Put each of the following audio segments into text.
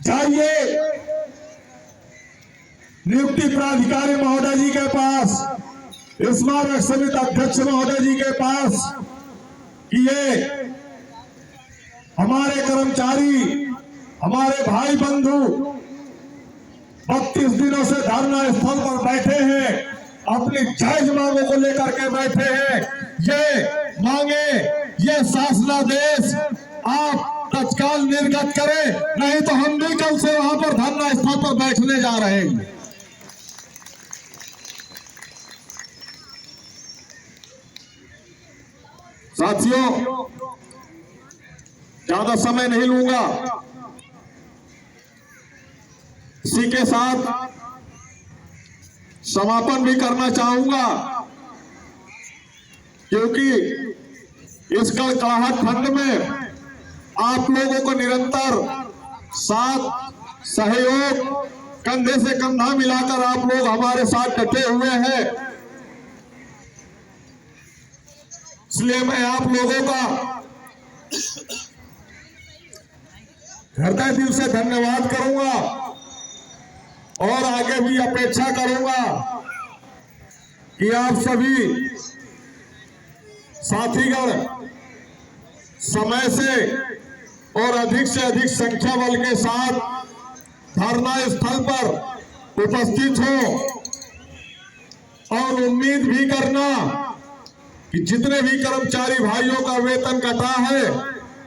जाइए नियुक्ति प्राधिकारी महोदय जी के पास, स्मारक समिति अध्यक्ष महोदय जी के पास कि ये हमारे कर्मचारी, हमारे भाई बंधु 32 दिनों से धरना स्थल पर बैठे हैं, अपनी जायज मांगों को लेकर के बैठे हैं। ये मांगे, ये शासनादेश आप तत्काल निर्गत करें, नहीं तो हम भी कल से वहां पर धरना स्थल पर बैठने जा रहे हैं। साथियों, ज्यादा समय नहीं लूंगा, इसी के साथ समापन भी करना चाहूंगा, क्योंकि इस कड़कड़ाहट ठंड में आप लोगों को निरंतर साथ सहयोग, कंधे से कंधा मिलाकर आप लोग हमारे साथ डटे हुए हैं। इसलिए मैं आप लोगों का हृदय दिल से धन्यवाद करूंगा और आगे भी अपेक्षा करूंगा कि आप सभी साथीगण समय से और अधिक से अधिक संख्या बल के साथ धरना स्थल पर उपस्थित हो और उम्मीद भी करना कि जितने भी कर्मचारी भाइयों का वेतन कटा है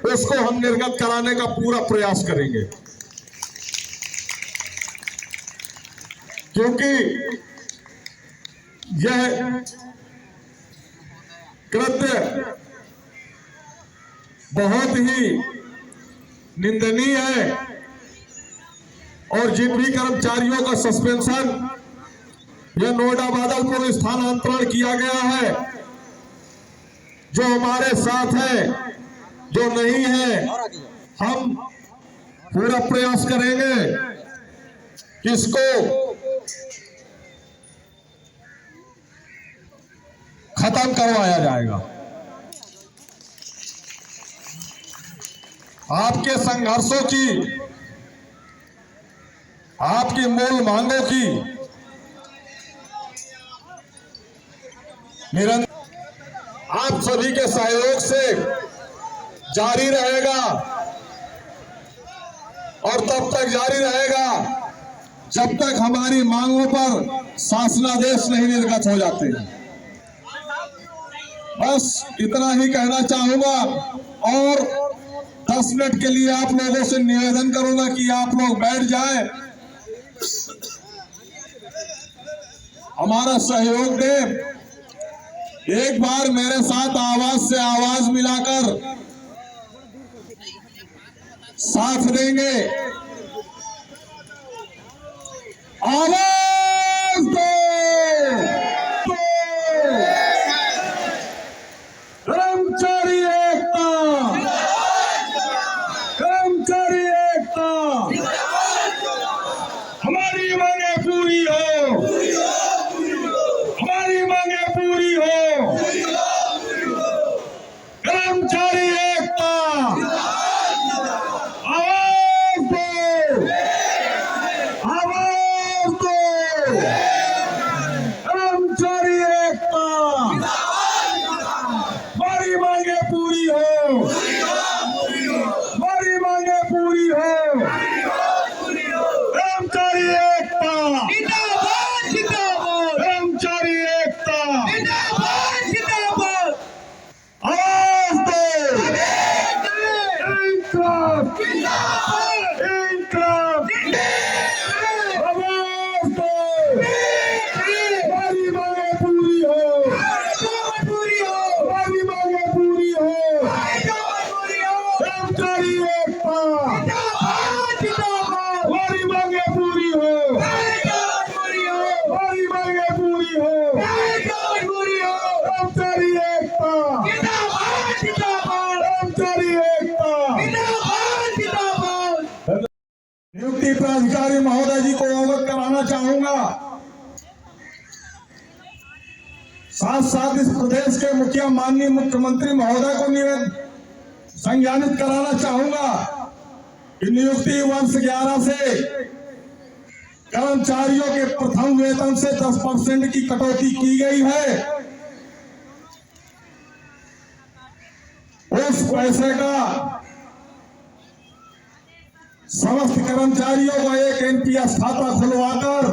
उसको हम निर्गत कराने का पूरा प्रयास करेंगे, क्योंकि यह कृत्य बहुत ही निंदनीय है और जिन भी कर्मचारियों का सस्पेंशन या नोएडा बादलपुर स्थानांतरण किया गया है, जो हमारे साथ है, जो नहीं है, हम पूरा प्रयास करेंगे कि इसको खत्म करवाया जाएगा। आपके संघर्षों की, आपकी मूल मांगों की निरंतर आप सभी के सहयोग से जारी रहेगा और तब तक जारी रहेगा जब तक हमारी मांगों पर शासनादेश नहीं निर्गत हो जाते हैं। बस इतना ही कहना चाहूंगा और 10 मिनट के लिए आप लोगों से निवेदन करूंगा कि आप लोग बैठ जाएं, हमारा सहयोग दें। एक बार मेरे साथ आवाज से आवाज मिलाकर साथ देंगे। आवाज दो, कर्मचारी एकता, कर्मचारी एकता, हमारी मांगे पूरी हो, हमारी मांगे पूरी हो, कर्मचारी एकता, आवाज दो, आवाज दो, कर्मचारी एकता, हमारी मांगे पूरी हो, हमारी मांगे पूरी हो, कर्मचारी एकता, कर्मचारी एकता, आवाज दो, इंकलाब, इंकलाब, आवाज दो, हमारी मांगे पूरी हो, हमारी मांगे पूरी हो, कर्मचारी एकता, हमारी मांगे पूरी हो, हमारी मांगे पूरी हो, कर्मचारी एकता, कर्मचारी एकता। नियुक्ति प्राधिकारी महोदय जी को अवगत कराना चाहूंगा, साथ इस प्रदेश के मुखिया माननीय मुख्यमंत्री महोदय को संज्ञानित कराना चाहूंगा कि नियुक्ति वर्ष 11 से कर्मचारियों के प्रथम वेतन से 10% की कटौती की गई है। उस पैसे का समस्त कर्मचारियों को एक एनपीएस खाता खुलवाकर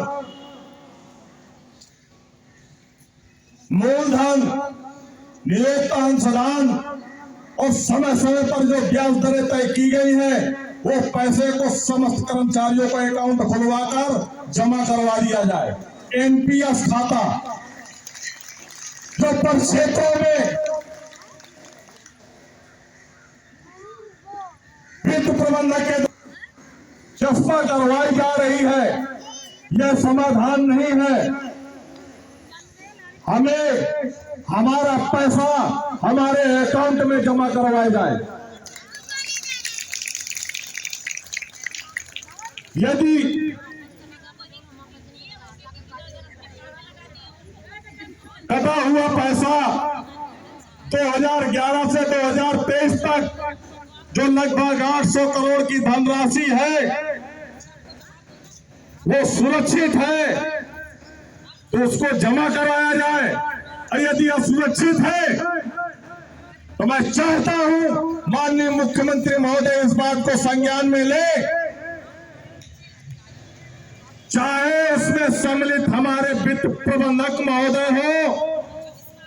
मूलधन, नियोक्ता अंशदान और समय समय पर जो ब्याज दरें तय की गई है वो पैसे को समस्त कर्मचारियों को अकाउंट खुलवाकर जमा करवा दिया जाए। एनपीएस खाता जो परिक्षेत्रों में वित्त प्रबंधक के चस्पा करवाई जा रही है, यह समाधान नहीं है। हमें हमारा पैसा हमारे अकाउंट में जमा करवाया जाए। यदि कटा हुआ पैसा 2011 से 2023 तक जो लगभग 800 करोड़ की धनराशि है वो सुरक्षित है तो उसको जमा करवाया जाए। और यदि असुरक्षित है तो मैं चाहता हूं माननीय मुख्यमंत्री महोदय इस बात को संज्ञान में ले, चाहे उसमें सम्मिलित हमारे वित्त प्रबंधक महोदय हो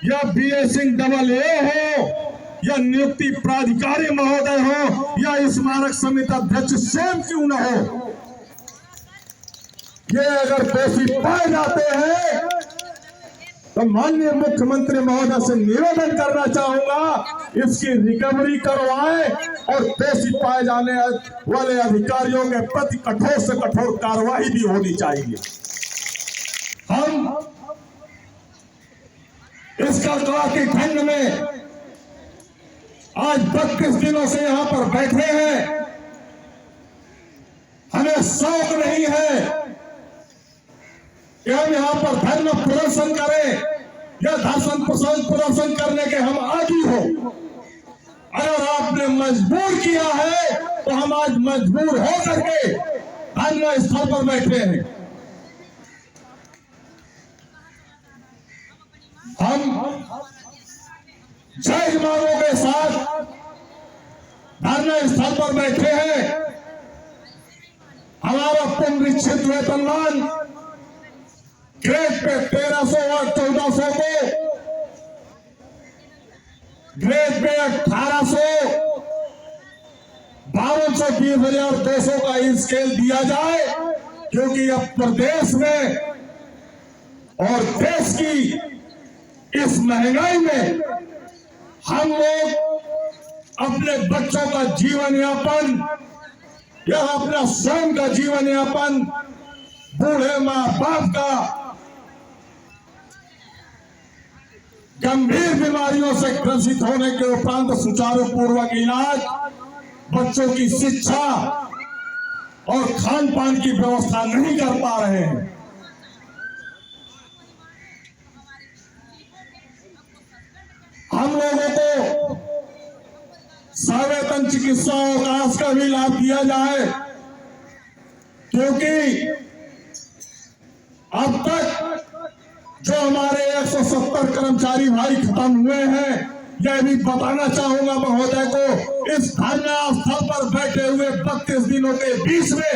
या बीएसिंग AA हो या नियुक्ति प्राधिकारी महोदय हो या स्मारक समिति अध्यक्ष स्वयं क्यों न हो, ये अगर दोषी पाए जाते हैं तो माननीय मुख्यमंत्री महोदय से निवेदन करना चाहूंगा इसकी रिकवरी करवाएं और दोषी पाए जाने वाले अधिकारियों के प्रति कठोर से कठोर कार्रवाई भी होनी चाहिए। हम इस कलकत्ता के खंड में आज 32 दिनों से यहां पर बैठे हैं। हमें शौक नहीं है कि हम यहां पर धरना प्रदर्शन करें या धरना प्रदर्शन करने के हम आदी हो। अगर आपने मजबूर किया है तो हम आज मजबूर हो करके धरना स्थल पर बैठे हैं। हम जय जवानों के साथ धरना स्थल पर बैठे हैं। हमारा पुनरीक्षित वेतनमान ग्रेड पे 1300 और 1400 को ग्रेड पे 1800, 1220,200 का स्केल दिया जाए, क्योंकि अब प्रदेश में और देश की इस महंगाई में हम लोग अपने बच्चों का जीवन यापन या अपना स्वयं का जीवन यापन, बूढ़े माँ बाप का गंभीर बीमारियों से ग्रसित होने के उपरांत सुचारू पूर्वक इलाज, बच्चों की शिक्षा और खान पान की व्यवस्था नहीं कर पा रहे हैं। हम लोगों को सवेतन चिकित्सा अवकाश का भी लाभ दिया जाए, क्योंकि अब तक जो हमारे 170 कर्मचारी भाई खत्म हुए हैं, यह भी बताना चाहूंगा महोदय को, इस धरना स्थल पर बैठे हुए 32 दिनों के बीच में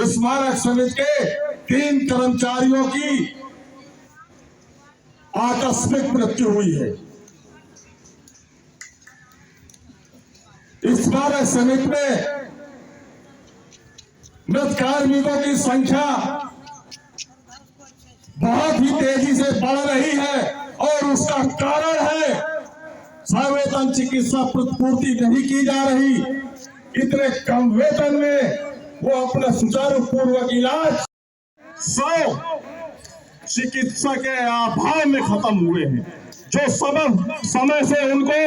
स्मारक समिति के 3 कर्मचारियों की आकस्मिक मृत्यु हुई है। स्मारक समिति में मृत कार्मिकों की संख्या बहुत ही तेजी से बढ़ रही है और उसका कारण है सवेतन चिकित्सा प्रतिपूर्ति नहीं की जा रही। इतने कम वेतन में वो अपना सुचारू पूर्वक इलाज 100 चिकित्सा के अभाव में खत्म हुए हैं, जो समय से उनको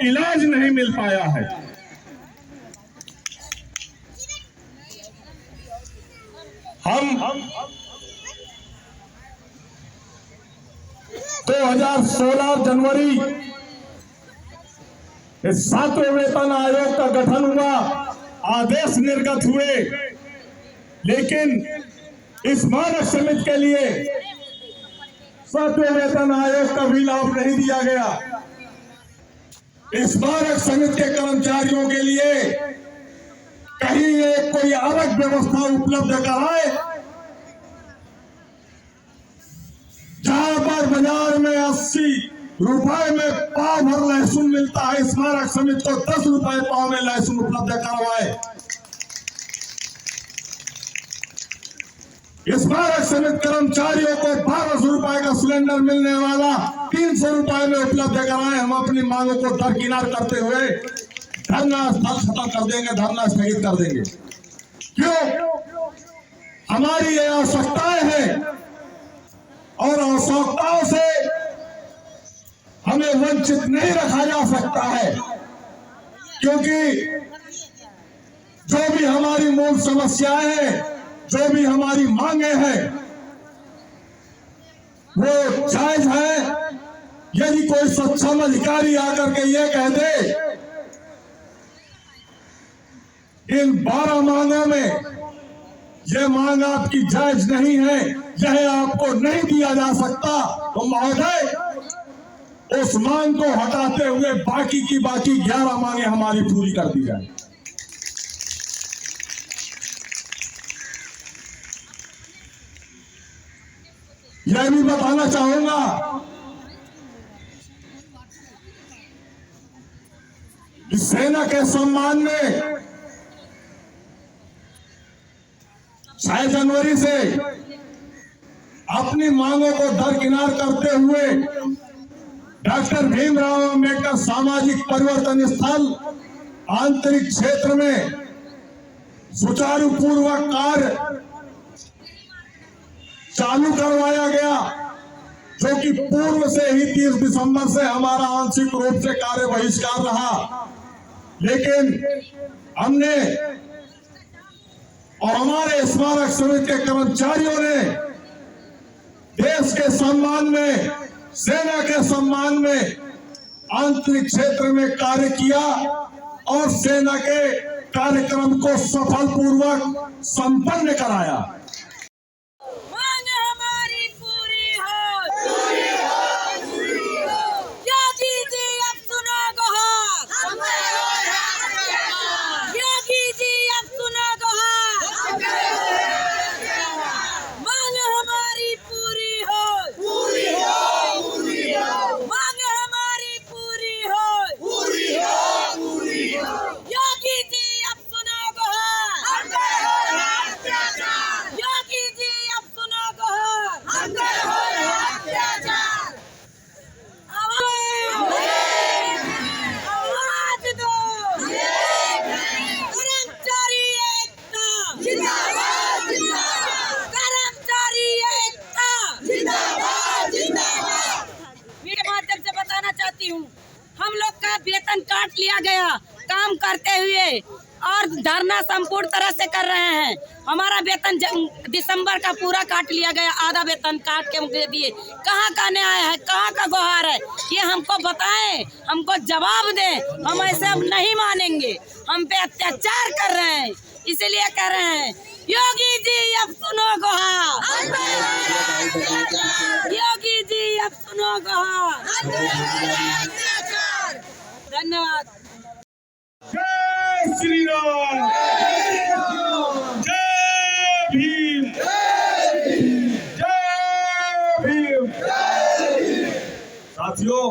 इलाज नहीं मिल पाया है। हम 2016 जनवरी इस 7वें वेतन आयोग का गठन हुआ, आदेश निर्गत हुए, लेकिन इस मानक समिति के लिए 7वें वेतन आयोग का भी लाभ नहीं दिया गया। इस मानक समिति के कर्मचारियों के लिए कहीं एक कोई अलग व्यवस्था उपलब्ध कराए, जहां पर बाजार में 80 रुपए में पाव भर लहसुन मिलता है, इस मानक समिति को 10 रुपए पाव में लहसुन उपलब्ध करवाए। इस मानक समिति कर्मचारियों को 1200 रुपए का सिलेंडर मिलने वाला 300 रुपए में उपलब्ध कराए। हम अपनी मांगों को दरकिनार करते हुए धरना स्थल खत्म कर देंगे, धरना स्थगित कर देंगे। क्यों? हमारी ये आवश्यकताएं हैं और आवश्यकताओं से हमें वंचित नहीं रखा जा सकता है, क्योंकि जो भी हमारी मूल समस्याएं हैं, जो भी हमारी मांगे हैं, वो जायज है। यदि कोई सक्षम अधिकारी आकर के ये कह दे इन 12 मांगों में ये मांग आपकी जायज नहीं है, यह आपको नहीं दिया जा सकता, तो महोदय उस मांग को हटाते हुए बाकी की बाकी 11 मांगे हमारी पूरी कर दी जाए। यह भी बताना चाहूंगा कि सेना के सम्मान में 6 जनवरी से अपनी मांगों को दरकिनार करते हुए डॉक्टर भीमराव अंबेडकर सामाजिक परिवर्तन स्थल आंतरिक क्षेत्र में सुचारू पूर्वक कार्य चालू करवाया गया, जो कि पूर्व से ही 30 दिसंबर से हमारा आंशिक रूप से कार्य बहिष्कार रहा। लेकिन हमने और हमारे स्मारक समिति के कर्मचारियों ने देश के सम्मान में, सेना के सम्मान में आंतरिक क्षेत्र में कार्य किया और सेना के कार्यक्रम को सफलपूर्वक संपन्न कराया। हम लोग का वेतन काट लिया गया काम करते हुए और धरना संपूर्ण तरह से कर रहे हैं। हमारा वेतन दिसंबर का पूरा काट लिया गया, आधा वेतन काट के दे दिए। कहाँ का न्याय है, कहाँ का गुहार है, ये हमको बताएं, हमको जवाब दें। हम ऐसे अब नहीं मानेंगे, हम पे अत्याचार कर रहे हैं, इसीलिए कह रहे हैं योगी जी अब सुनो गुहार, योगी जी अब सुनो गुहार। धन्यवाद। जय श्री राम, जय भीम, जय भीम। साथियों,